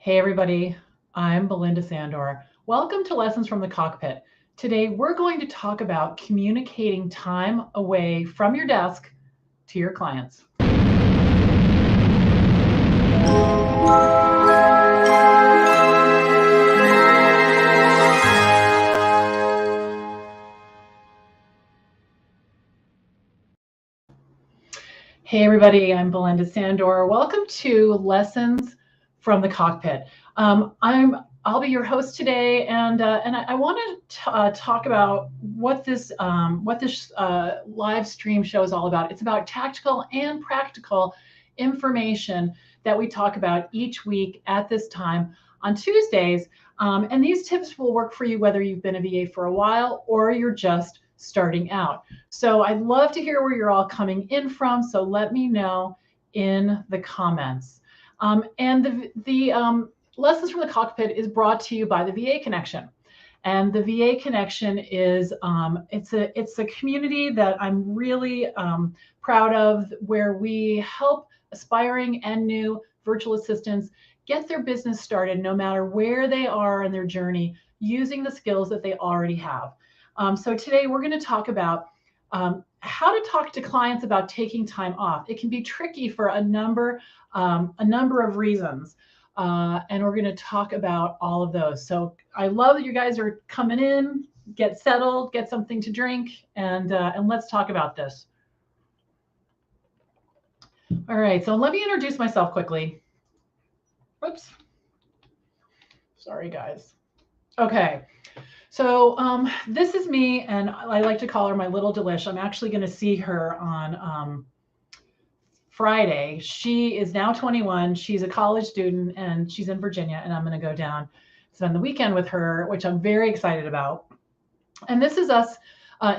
Hey everybody, I'm Belinda Sandor. Welcome to Lessons from the Cockpit. Today we're going to talk about communicating time away from your desk to your clients. Hey everybody, I'm Belinda Sandor. Welcome to Lessons from the Cockpit. I'll be your host today, and I want to talk about what this live stream show is all about. It's about tactical and practical information that we talk about each week at this time on Tuesdays. And these tips will work for you whether you've been a VA for a while or you're just starting out. So I'd love to hear where you're all coming in from. So let me know in the comments. And the Lessons from the Cockpit is brought to you by the VA Connection. And the VA Connection is it's a community that I'm really proud of, where we help aspiring and new virtual assistants get their business started no matter where they are in their journey, using the skills that they already have. So today we're going to talk about how to talk to clients about taking time off. It can be tricky for a number of reasons. And we're going to talk about all of those. So I love that you guys are coming in. Get settled, get something to drink, and let's talk about this. All right, so let me introduce myself quickly. Whoops. Sorry, guys. Okay. So this is me, and I like to call her my little delish. I'm actually going to see her on Friday. She is now 21. She's a college student, and she's in Virginia, and I'm going to go down, spend the weekend with her, which I'm very excited about. And this is us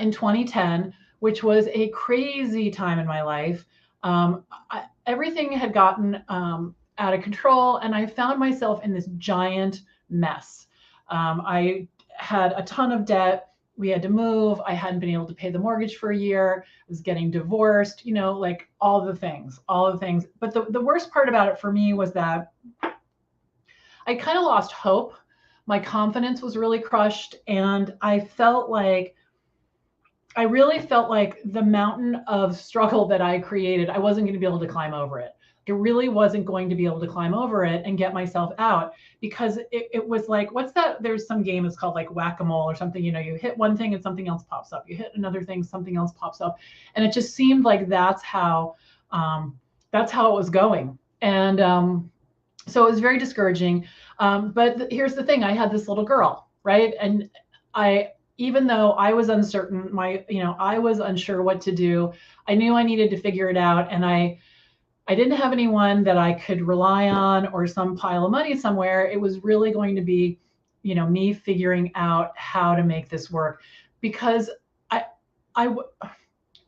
in 2010, which was a crazy time in my life. Everything had gotten out of control, and I found myself in this giant mess. I had a ton of debt. We had to move. I hadn't been able to pay the mortgage for a year. I was getting divorced, like all the things. But the worst part about it for me was that I kind of lost hope. My confidence was really crushed. And I really felt like the mountain of struggle that I created, I wasn't going to be able to climb over it. I really wasn't going to be able to climb over it and get myself out, because it was like, what's that? There's some game that's called like whack-a-mole or something. You hit one thing and something else pops up. You hit another thing, something else pops up. And it just seemed like that's how it was going. And so it was very discouraging. But here's the thing. I had this little girl, right? And even though I was uncertain, I was unsure what to do. I knew I needed to figure it out. And I didn't have anyone that I could rely on or some pile of money somewhere. It was really going to be, me figuring out how to make this work, because I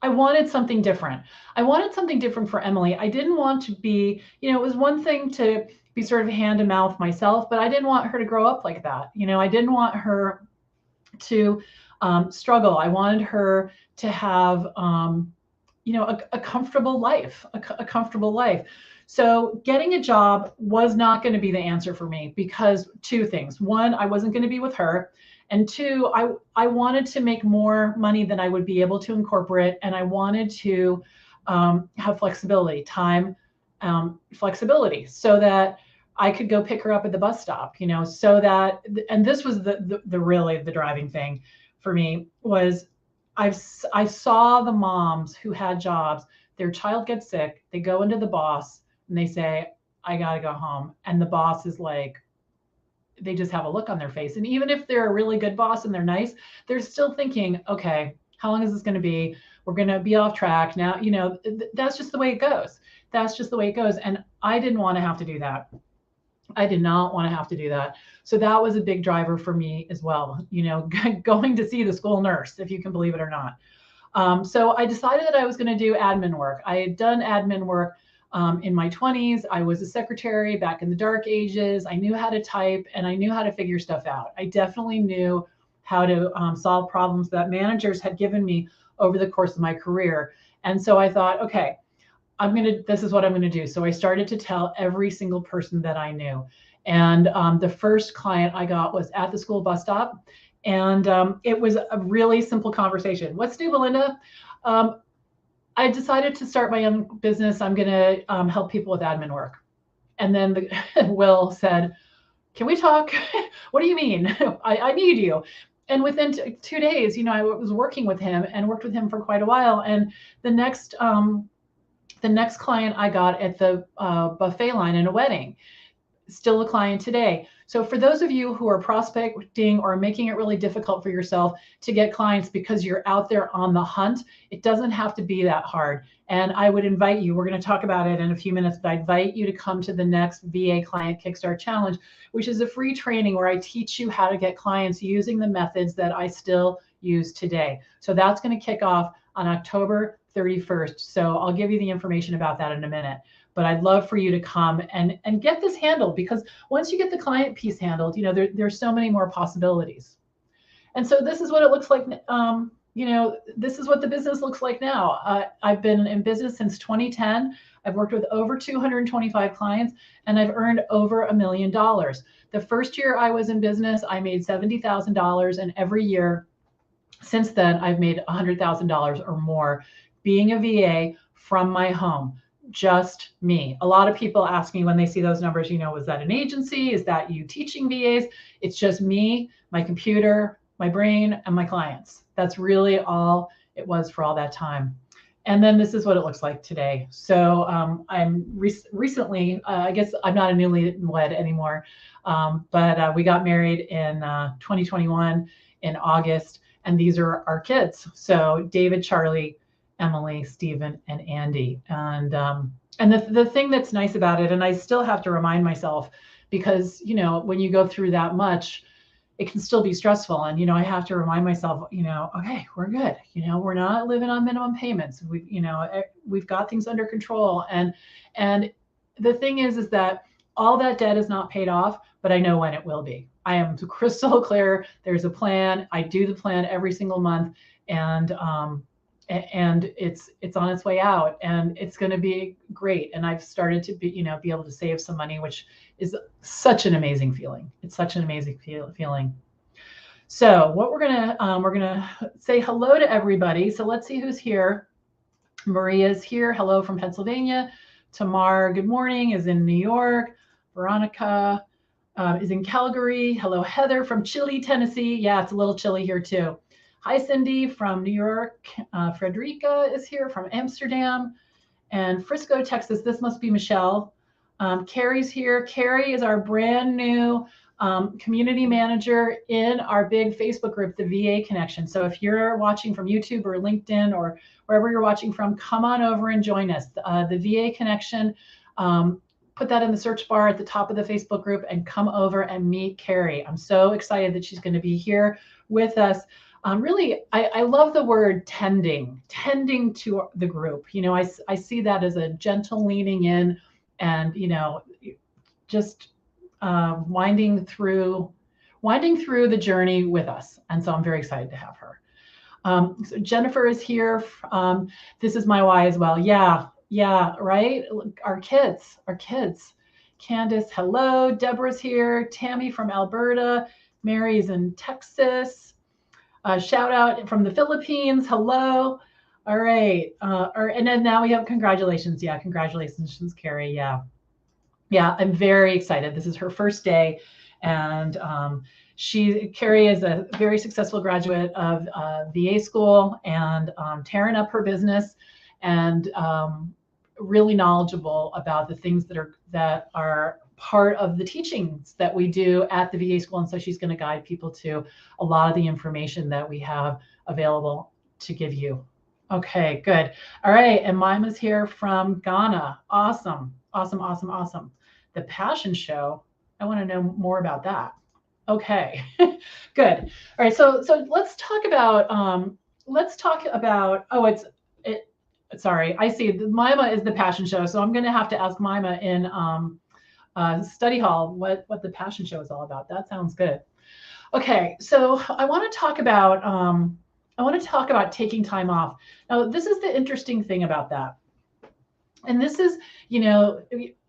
wanted something different. I wanted something different for Emily. I didn't want to be, it was one thing to be sort of hand to mouth myself, but I didn't want her to grow up like that. I didn't want her to struggle. I wanted her to have, a comfortable life, a comfortable life. So getting a job was not going to be the answer for me, because two things. One, I wasn't going to be with her. And two, I wanted to make more money than I would be able to incorporate. And I wanted to have flexibility, time flexibility, so that I could go pick her up at the bus stop, so that, and this was the really the driving thing for me, was I saw the moms who had jobs, their child gets sick, they go into the boss and they say, I got to go home. And the boss is like, they just have a look on their face. And even if they're a really good boss and they're nice, they're still thinking, okay, how long is this going to be? We're going to be off track now. That's just the way it goes. That's just the way it goes. And I didn't want to have to do that. I did not want to have to do that. So that was a big driver for me as well, going to see the school nurse, if you can believe it or not. So I decided that I was going to do admin work. I had done admin work in my 20s. I was a secretary back in the dark ages. I knew how to type and I knew how to figure stuff out. I definitely knew how to solve problems that managers had given me over the course of my career. And so I thought, okay, this is what I'm going to do. So I started to tell every single person that I knew. And the first client I got was at the school bus stop. And it was a really simple conversation. What's new, Belinda? I decided to start my own business. I'm going to help people with admin work. And then Will said, can we talk? What do you mean? I need you. And within 2 days, I was working with him and worked with him for quite a while. And the next client I got at the buffet line in a wedding, still a client today. So for those of you who are prospecting or making it really difficult for yourself to get clients because you're out there on the hunt, it doesn't have to be that hard. And I would invite you, we're going to talk about it in a few minutes, but I invite you to come to the next VA Client Kickstart Challenge, which is a free training where I teach you how to get clients using the methods that I still use today. So that's going to kick off on October 31st. So I'll give you the information about that in a minute. But I'd love for you to come and get this handled, because once you get the client piece handled, there's so many more possibilities. And so this is what it looks like. This is what the business looks like now. I've been in business since 2010. I've worked with over 225 clients, and I've earned over $1 million. The first year I was in business, I made $70,000, and every year since then, I've made $100,000 or more being a VA from my home. Just me. A lot of people ask me when they see those numbers, was that an agency? Is that you teaching VAs? It's just me, my computer, my brain, and my clients. That's really all it was for all that time. And then this is what it looks like today. So I'm recently, I guess I'm not a newlywed anymore, but we got married in 2021 in August, and these are our kids. So David, Charlie, Emily, Stephen, and Andy. And the thing that's nice about it, and I still have to remind myself, because, when you go through that much, it can still be stressful. And, I have to remind myself, okay, we're good. We're not living on minimum payments. We've got things under control. And the thing is that all that debt is not paid off, but I know when it will be. I am crystal clear. There's a plan. I do the plan every single month. And it's on its way out, and it's going to be great. And I've started to be able to save some money, which is such an amazing feeling. It's such an amazing feeling. So what we're gonna say hello to everybody. So let's see who's here. Maria's here. Hello from Pennsylvania. Tamar, good morning, is in New York. Veronica is in Calgary. Hello, Heather from Chile, Tennessee. Yeah, it's a little chilly here too. Hi, Cindy from New York. Frederica is here from Amsterdam. And Frisco, Texas. This must be Michelle. Carrie's here. Carrie is our brand new community manager in our big Facebook group, the VA Connection. So if you're watching from YouTube or LinkedIn or wherever you're watching from, come on over and join us. The VA Connection, put that in the search bar at the top of the Facebook group and come over and meet Carrie. I'm so excited that she's going to be here with us. Really, I love the word tending to the group. I see that as a gentle leaning in and, just winding through the journey with us. And so I'm very excited to have her. So Jennifer is here. This is my why as well. Yeah, right. Our kids. Candace, hello. Deborah's here. Tammy from Alberta. Mary's in Texas. Shout out from the Philippines. Hello. All right. And then now we have congratulations. Yeah, congratulations, Carrie. Yeah, I'm very excited. This is her first day. And Carrie is a very successful graduate of VA school and tearing up her business, and really knowledgeable about the things that are part of the teachings that we do at the VA school. And so she's going to guide people to a lot of the information that we have available to give you. Okay, good. All right. And Maima's here from Ghana. Awesome. The Passion Show. I want to know more about that. Okay, good. All right. So let's talk about, sorry, I see Maima is the Passion Show. So I'm going to have to ask Maima in study hall what the Passion Show is all about. That sounds good. Okay, so I want to talk about taking time off. Now, this is the interesting thing about that. And this is,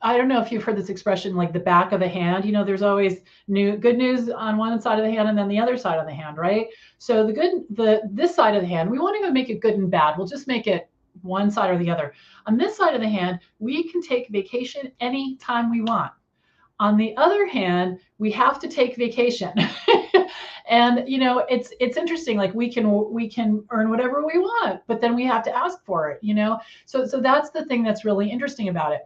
I don't know if you've heard this expression, like the back of the hand. There's always good news on one side of the hand and then the other side of the hand, right? So this side of the hand, we won't even make it good and bad. We'll just make it one side or the other. On this side of the hand, we can take vacation anytime we want. On the other hand, we have to take vacation. And it's interesting, like we can earn whatever we want, but then we have to ask for it. So that's the thing that's really interesting about it.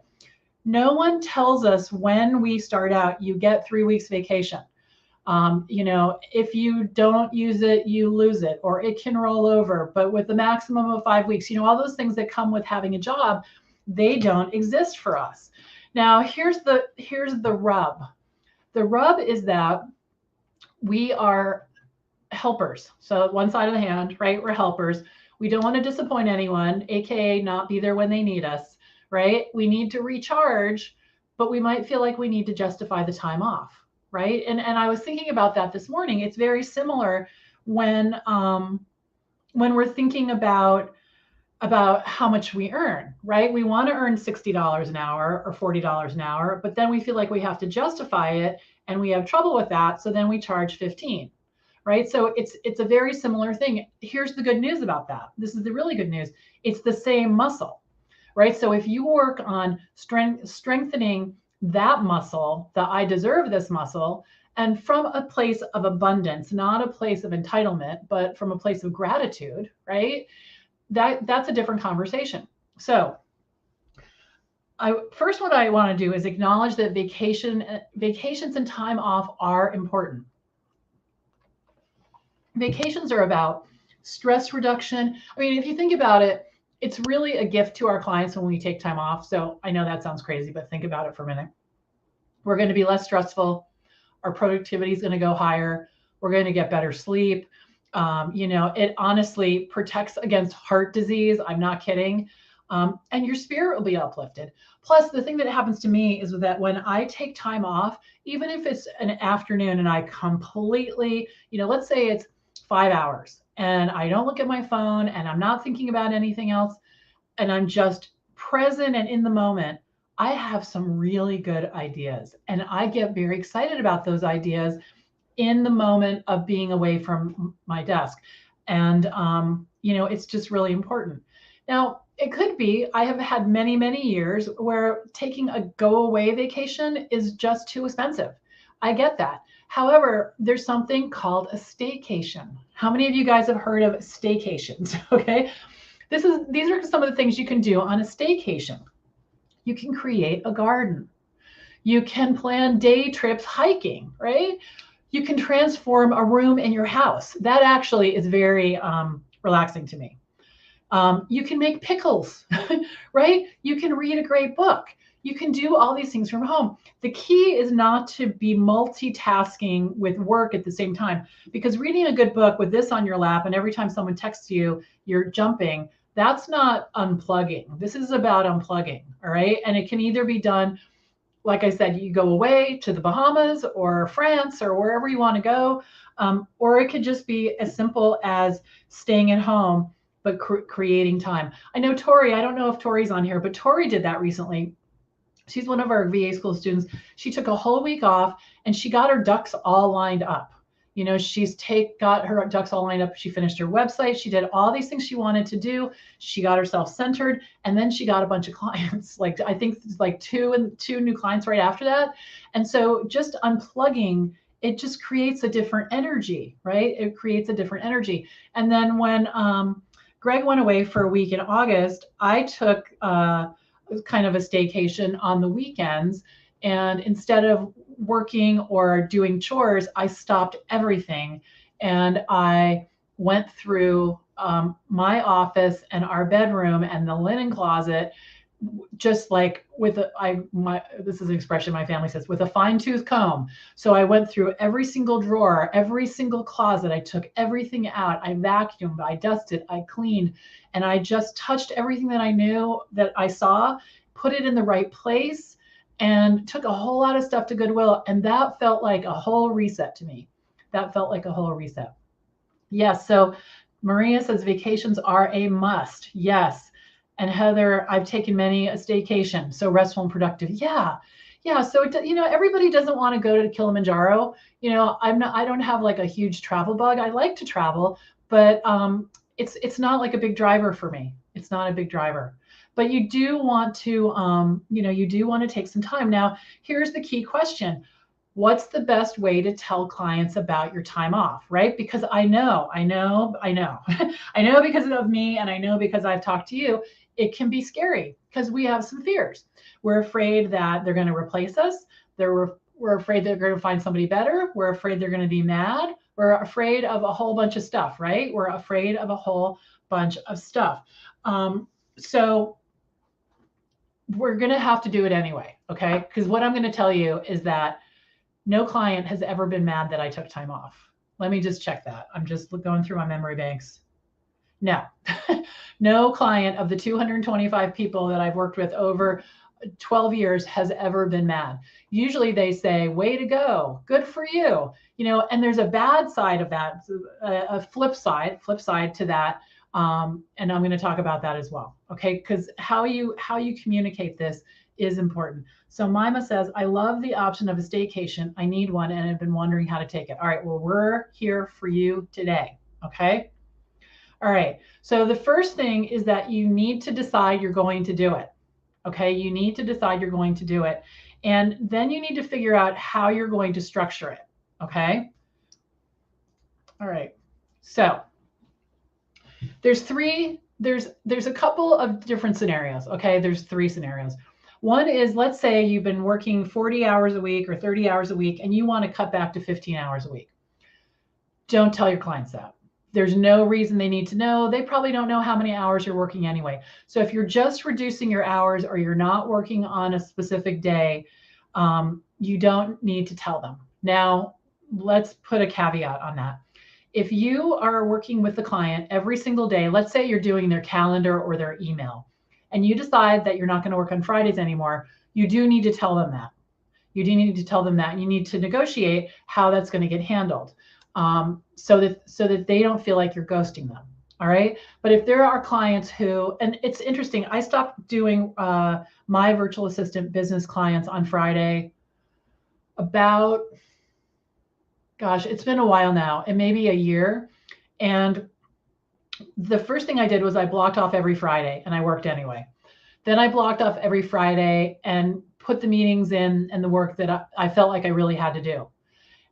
No one tells us when we start out, you get 3 weeks vacation. If you don't use it, you lose it, or it can roll over, but with the maximum of 5 weeks, all those things that come with having a job, they don't exist for us. Now, here's the rub. The rub is that we are helpers. So one side of the hand, right? We're helpers. We don't want to disappoint anyone, AKA not be there when they need us, right? We need to recharge, but we might feel like we need to justify the time off, right? And I was thinking about that this morning. It's very similar when we're thinking about how much we earn, right? We want to earn $60 an hour or $40 an hour, but then we feel like we have to justify it and we have trouble with that. So then we charge 15, right? So it's a very similar thing. Here's the good news about that. This is the really good news. It's the same muscle, right? So if you work on strengthening that muscle, the I deserve this muscle, and from a place of abundance, not a place of entitlement, but from a place of gratitude, right? That's a different conversation. So what I want to do is acknowledge that vacations and time off are important. Vacations are about stress reduction. I mean, if you think about it, it's really a gift to our clients when we take time off. So I know that sounds crazy, but think about it for a minute. We're going to be less stressful. Our productivity is going to go higher. We're going to get better sleep. It honestly protects against heart disease. I'm not kidding. And your spirit will be uplifted. Plus, the thing that happens to me is that when I take time off, even if it's an afternoon and I completely, let's say it's 5 hours and I don't look at my phone and I'm not thinking about anything else and I'm just present and in the moment, I have some really good ideas and I get very excited about those ideas in the moment of being away from my desk. And, it's just really important. Now, it could be, I have had many, many years where taking a go away vacation is just too expensive. I get that. However, there's something called a staycation. How many of you guys have heard of staycations? Okay. These are some of the things you can do on a staycation. You can create a garden. You can plan day trips hiking, right? You can transform a room in your house. That actually is very relaxing to me. You can make pickles, right? You can read a great book. You can do all these things from home. The key is not to be multitasking with work at the same time, because reading a good book with this on your lap and every time someone texts you, you're jumping, that's not unplugging. This is about unplugging, all right? And it can either be done, like I said, you go away to the Bahamas or France or wherever you want to go, or it could just be as simple as staying at home, but creating time. I know Tori, I don't know if Tori's on here, but Tori did that recently. She's one of our VA school students. She took a whole week off and she got her ducks all lined up. She's got her ducks all lined up. She finished her website. She did all these things she wanted to do. She got herself centered, and then she got a bunch of clients. Like I think it's like two new clients right after that. And so just unplugging, it just creates a different energy, right? It creates a different energy. And then when Greg went away for a week in August, I took kind of a staycation on the weekends. And instead of working or doing chores, I stopped everything. And I went through my office and our bedroom and the linen closet, just like this is an expression my family says, with a fine tooth comb. So I went through every single drawer, every single closet. I took everything out. I vacuumed, I dusted, I cleaned, and I just touched everything that I knew that I saw, put it in the right place, and took a whole lot of stuff to Goodwill. And that felt like a whole reset to me. That felt like a whole reset. Yes. So Maria says vacations are a must. Yes. And Heather, I've taken many a staycation, so restful and productive. Yeah. Yeah. So, everybody doesn't want to go to Kilimanjaro. I don't have like a huge travel bug. I like to travel, but it's not like a big driver for me. It's not a big driver. But you do want to, take some time. Now, here's the key question. What's the best way to tell clients about your time off, right? Because I know, I know because of me, and I know because I've talked to you, it can be scary because we have some fears. We're afraid that they're going to replace us. We're afraid they're going to find somebody better. We're afraid they're going to be mad. We're afraid of a whole bunch of stuff, right? We're afraid of a whole bunch of stuff. So we're going to have to do it anyway, okay? Because what I'm going to tell you is that no client has ever been mad that I took time off. Let me just check that. I'm just going through my memory banks. No, no client of the 225 people that I've worked with over 12 years has ever been mad. Usually they say, way to go, good for you. And there's a bad side of that, a flip side to that. And I'm going to talk about that as well. Okay. Because how you communicate this is important. So Mima says, I love the option of a staycation. I need one and I've been wondering how to take it. All right. Well, we're here for you today. Okay. All right. So the first thing is that you need to decide you're going to do it. Okay. You need to decide you're going to do it. And then you need to figure out how you're going to structure it. Okay. All right. So there's a couple of different scenarios. Okay. There's 3 scenarios. One is, let's say you've been working 40 hours a week or 30 hours a week and you want to cut back to 15 hours a week. Don't tell your clients that. There's no reason they need to know. They probably don't know how many hours you're working anyway. So if you're just reducing your hours or you're not working on a specific day, you don't need to tell them. Now, let's put a caveat on that. If you are working with the client every single day, let's say you're doing their calendar or their email, and you decide that you're not going to work on Fridays anymore, you do need to tell them that. You do need to tell them that. You need to negotiate how that's going to get handled, so that they don't feel like you're ghosting them. All right. But if there are clients who, and it's interesting, I stopped doing my virtual assistant business clients on Friday about, gosh, it's been a while now, and maybe a year. And the first thing I did was I blocked off every Friday and I worked anyway. Then I blocked off every Friday and put the meetings in and the work that I felt like I really had to do.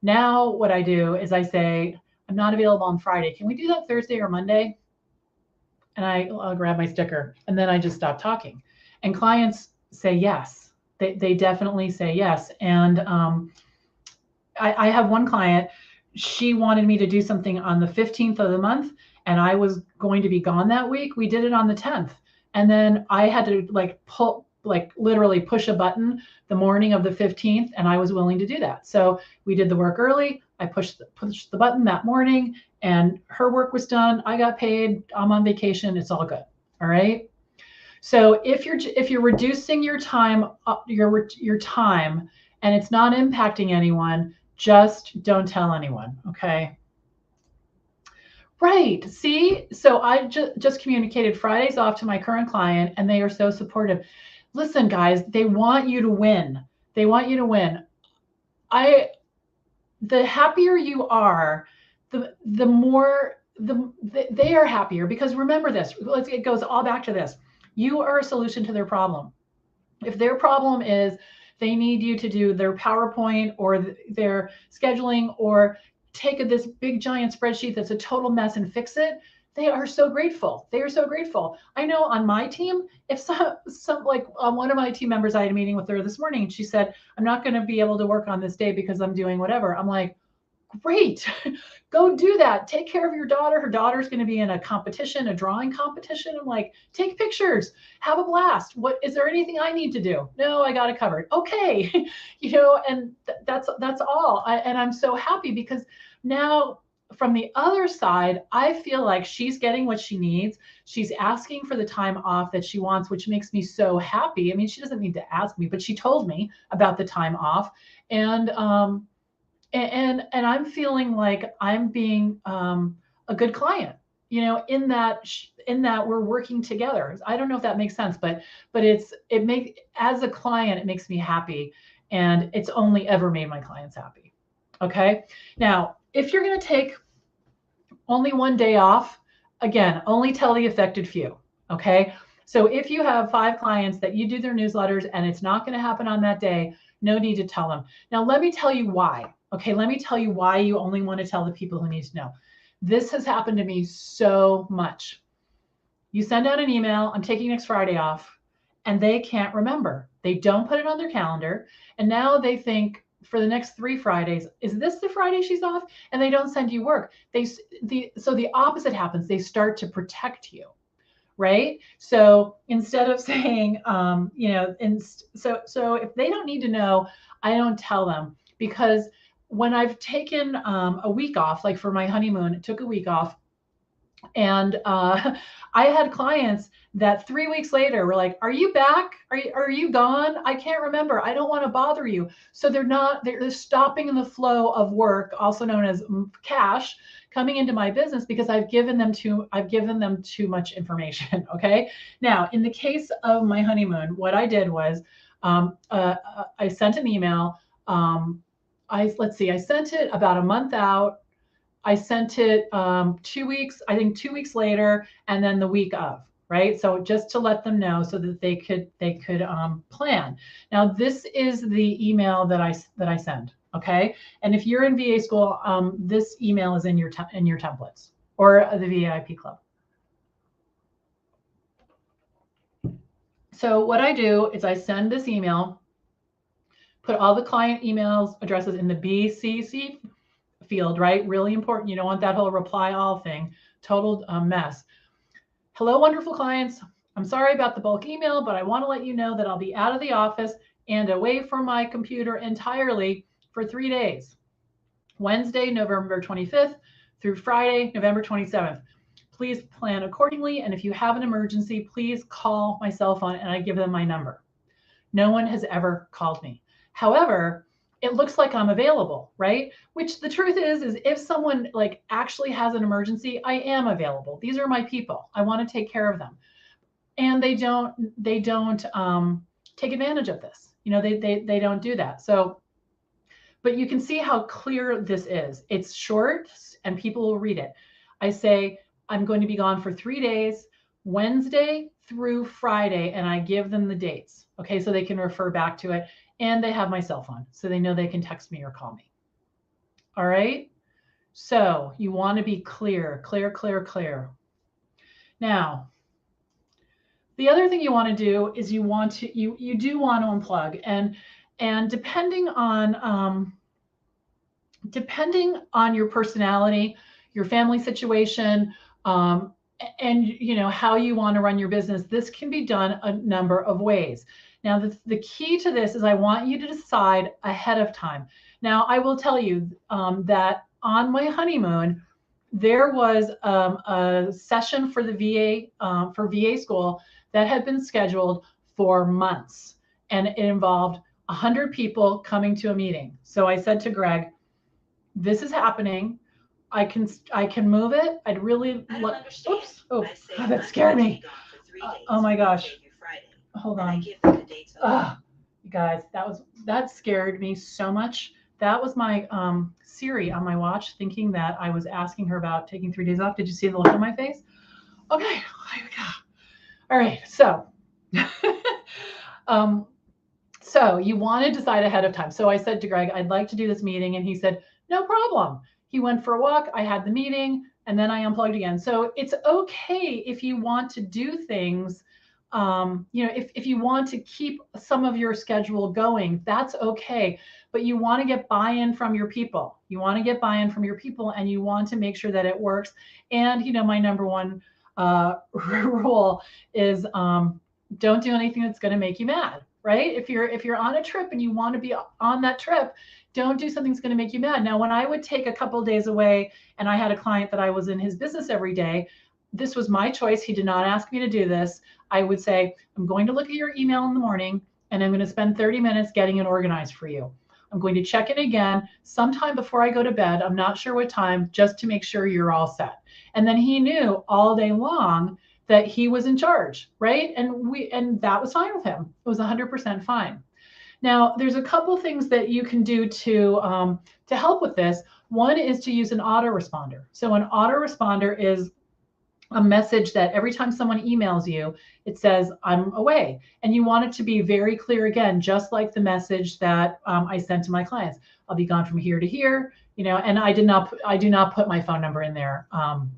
Now what I do is I say, I'm not available on Friday. Can we do that Thursday or Monday? And I'll grab my sticker and then I just stop talking. And clients say yes. They definitely say yes. And I have one client, she wanted me to do something on the 15th of the month, and I was going to be gone that week. We did it on the 10th. And then I had to literally push a button the morning of the 15th, and I was willing to do that. So we did the work early. I pushed the button that morning, and her work was done. I got paid. I'm on vacation. It's all good. All right. So if you're reducing your time, your time, and it's not impacting anyone, just don't tell anyone. Okay. Right. See, so I just communicated Fridays off to my current client, and they are so supportive. Listen, guys, they want you to win. They want you to win. The happier you are, the more they are happier, because remember this, it goes all back to this. You are a solution to their problem. If their problem is they need you to do their PowerPoint or their scheduling, or take this big giant spreadsheet that's a total mess and fix it, they are so grateful. They are so grateful. I know on my team, if some one of my team members, I had a meeting with her this morning, and she said, I'm not going to be able to work on this day because I'm doing whatever. I'm like, great, go do that. Take care of your daughter. Her daughter's going to be in a competition, a drawing competition. I'm like, take pictures, have a blast. What, is there anything I need to do? No, I got it covered. Okay. And that's all. And I'm so happy, because now from the other side, I feel like she's getting what she needs. She's asking for the time off that she wants, which makes me so happy. I mean, she doesn't need to ask me, but she told me about the time off. And I'm feeling like I'm being a good client. in that we're working together. I don't know if that makes sense, but as a client, it makes me happy, and it's only ever made my clients happy. Okay. Now, if you're going to take only one day off, again, only tell the affected few. Okay. So if you have 5 clients that you do their newsletters and it's not going to happen on that day, no need to tell them. Now, let me tell you why. Okay. Let me tell you why you only want to tell the people who need to know. This has happened to me so much. You send out an email, I'm taking next Friday off, and they can't remember. They don't put it on their calendar. And now they think for the next 3 Fridays, is this the Friday she's off? And they don't send you work. So the opposite happens. They start to protect you, right? So instead of saying, so if they don't need to know, I don't tell them, because when I've taken a week off, like for my honeymoon, took a week off, and I had clients that 3 weeks later were like, are you back? Are you gone? I can't remember. I don't want to bother you. So they're stopping the flow of work, also known as cash, coming into my business because I've given them too much information. Okay. Now, in the case of my honeymoon, what I did was I sent an email. I sent it about a month out. I sent it 2 weeks, I think 2 weeks later, and then the week of, right? So just to let them know so that they could plan. Now, this is the email that I send, okay? And if you're in VA school, this email is in your templates or the VIP club. So what I do is I send this email, put all the client emails addresses in the BCC field, right? Really important. You don't want that whole reply all thing. Total mess. Hello, wonderful clients. I'm sorry about the bulk email, but I want to let you know that I'll be out of the office and away from my computer entirely for 3 days. Wednesday, November 25th through Friday, November 27th. Please plan accordingly. And if you have an emergency, please call my cell phone, and I give them my number. No one has ever called me. However, it looks like I'm available, right? Which the truth is if someone like actually has an emergency, I am available. These are my people. I want to take care of them. And they don't take advantage of this. They don't do that. So, but you can see how clear this is. It's short and people will read it. I say, I'm going to be gone for 3 days, Wednesday through Friday, and I give them the dates. Okay, so they can refer back to it. And they have my cell phone, so they know they can text me or call me. All right. So you want to be clear. Now, the other thing you want to do is you do want to unplug, and depending on your personality, your family situation, and how you want to run your business, this can be done a number of ways. Now, the key to this is I want you to decide ahead of time. Now, I will tell you that on my honeymoon, there was a session for the VA school that had been scheduled for months, and it involved 100 people coming to a meeting. So I said to Greg, this is happening. I can move it. I'd really oops. Oh, that scared me. Oh my gosh. Hold on. You guys, that scared me so much. That was my Siri on my watch thinking that I was asking her about taking 3 days off. Did you see the look on my face? Okay, here we go. All right, so so you want to decide ahead of time. So I said to Greg, I'd like to do this meeting, and he said, no problem. He went for a walk. I had the meeting, and then I unplugged again. So it's okay if you want to do things. If you want to keep some of your schedule going, that's okay. But you want to get buy-in from your people. You want to get buy-in from your people, and you want to make sure that it works. And my number one rule is don't do anything that's going to make you mad. Right? If you're on a trip and you want to be on that trip, don't do something that's going to make you mad. Now, when I would take a couple of days away, and I had a client that I was in his business every day, this was my choice. He did not ask me to do this. I would say, I'm going to look at your email in the morning, and I'm going to spend 30 minutes getting it organized for you. I'm going to check in again sometime before I go to bed. I'm not sure what time, just to make sure you're all set. And then he knew all day long that he was in charge, right? And that was fine with him. It was 100% fine. Now, there's a couple things that you can do to help with this. One is to use an autoresponder. So an autoresponder is a message that every time someone emails you, it says, I'm away. And you want it to be very clear, again, just like the message that I sent to my clients. I'll be gone from here to here, and I do not put my phone number in there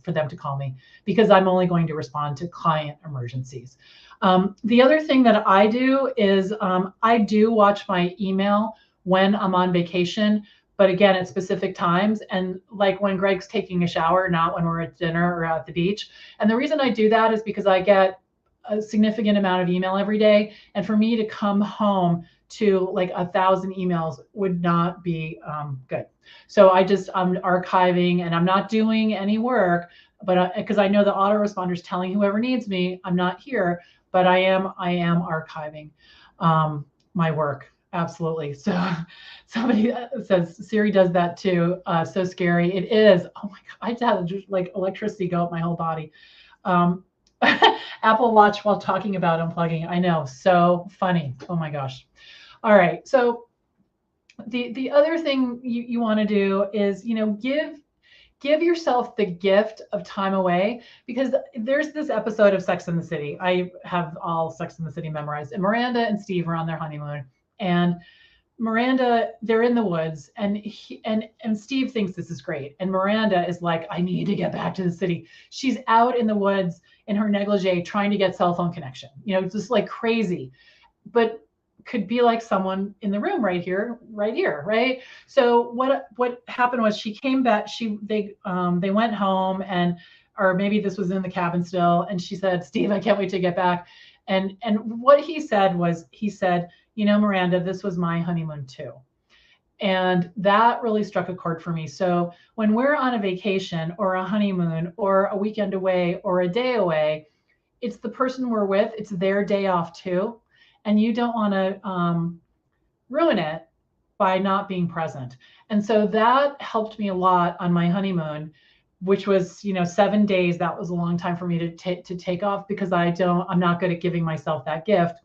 for them to call me, because I'm only going to respond to client emergencies. The other thing that I do is I do watch my email when I'm on vacation, but again, at specific times, and like when Greg's taking a shower, not when we're at dinner or at the beach. And the reason I do that is because I get a significant amount of email every day. And for me to come home to like 1,000 emails would not be good. So I'm archiving, and I'm not doing any work, but because I know the autoresponder is telling whoever needs me, I'm not here, but I am archiving my work. Absolutely. So somebody says Siri does that too. So scary. It is. Oh my God. I just had like electricity go up my whole body. Apple Watch while talking about unplugging. I know. So funny. Oh my gosh. All right. So the other thing you want to do is, give yourself the gift of time away, because there's this episode of Sex and the City. I have all Sex and the City memorized, and Miranda and Steve are on their honeymoon. And Miranda, they're in the woods, and Steve thinks this is great. And Miranda is like, I need to get back to the city. She's out in the woods in her negligee trying to get cell phone connection, just like crazy, but could be like someone in the room right here, right? So what happened was she came back, they went home, or maybe this was in the cabin still, and she said, Steve, I can't wait to get back. And what he said, Miranda, this was my honeymoon too. And that really struck a chord for me. So when we're on a vacation or a honeymoon or a weekend away or a day away, it's the person we're with, it's their day off too. And you don't want to ruin it by not being present. And so that helped me a lot on my honeymoon, which was, 7 days. That was a long time for me to take off, because I'm not good at giving myself that gift.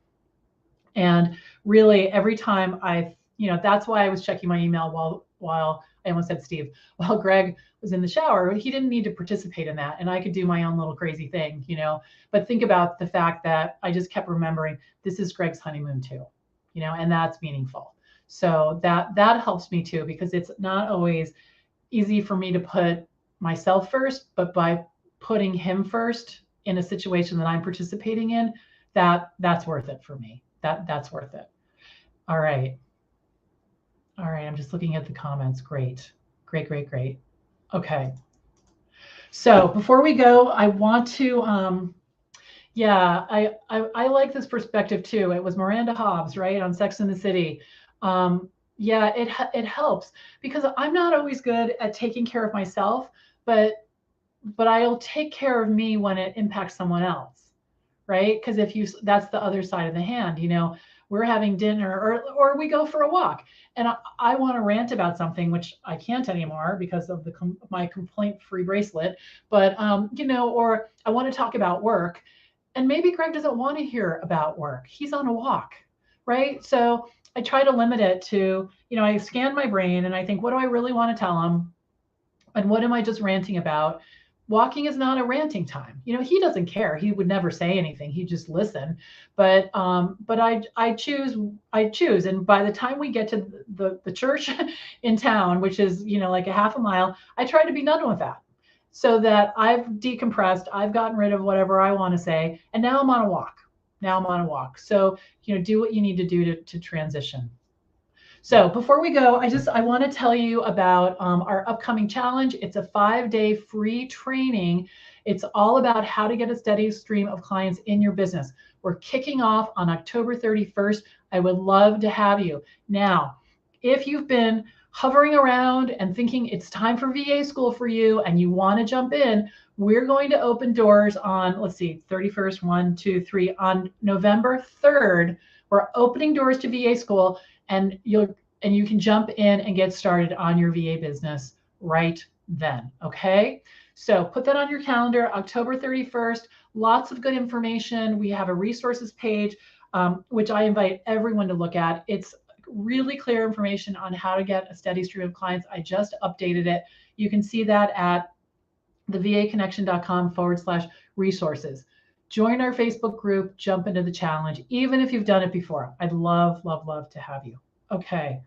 And really every time that's why I was checking my email while I almost said Steve, while Greg was in the shower. He didn't need to participate in that, and I could do my own little crazy thing, but think about the fact that I just kept remembering this is Greg's honeymoon too, and that's meaningful. So that helps me too, because it's not always easy for me to put myself first, but by putting him first in a situation that I'm participating in, that's worth it for me. That's worth it. All right. I'm just looking at the comments. Great. Okay. So before we go, I want to, I like this perspective too. It was Miranda Hobbs, right, on Sex and the City. It helps, because I'm not always good at taking care of myself, but I'll take care of me when it impacts someone else. Right? Because that's the other side of the hand, we're having dinner or we go for a walk, and I want to rant about something, which I can't anymore because of my complaint-free bracelet, but or I want to talk about work, and maybe Greg doesn't want to hear about work. He's on a walk, right? So I try to limit it to, I scan my brain and I think, what do I really want to tell him? And what am I just ranting about? Walking is not a ranting time. He doesn't care. He would never say anything. He'd just listen. But I choose. And by the time we get to the church in town, which is, like a half a mile, I try to be done with that, so that I've decompressed. I've gotten rid of whatever I want to say. And now I'm on a walk. So, do what you need to do to transition. So before we go, I want to tell you about our upcoming challenge. It's a 5-day free training. It's all about how to get a steady stream of clients in your business. We're kicking off on October 31st. I would love to have you. Now, if you've been hovering around and thinking it's time for VA school for you and you want to jump in, we're going to open doors on, 31st, 1, 2, 3, on November 3rd. We're opening doors to VA school. And and you can jump in and get started on your VA business right then. Okay. So put that on your calendar, October 31st. Lots of good information. We have a resources page, which I invite everyone to look at. It's really clear information on how to get a steady stream of clients. I just updated it. You can see that at thevaconnection.com/resources. Join our Facebook group, jump into the challenge, even if you've done it before. I'd love, love, love to have you. Okay.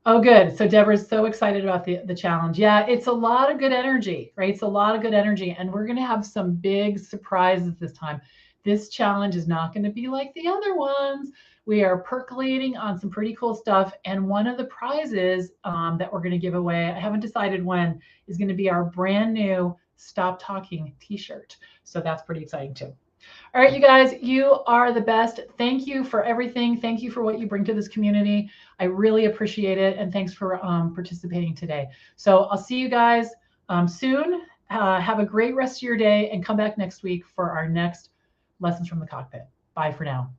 Oh, good. So Deborah's so excited about the challenge. Yeah, it's a lot of good energy, right? It's a lot of good energy. And we're going to have some big surprises this time. This challenge is not going to be like the other ones. We are percolating on some pretty cool stuff. And one of the prizes that we're going to give away, I haven't decided when, is going to be our brand new Stop Talking t-shirt. So that's pretty exciting too. All right, you guys, you are the best. Thank you for everything. Thank you for what you bring to this community. I really appreciate it. And thanks for participating today. So I'll see you guys soon. Have a great rest of your day and come back next week for our next Lessons from the Cockpit. Bye for now.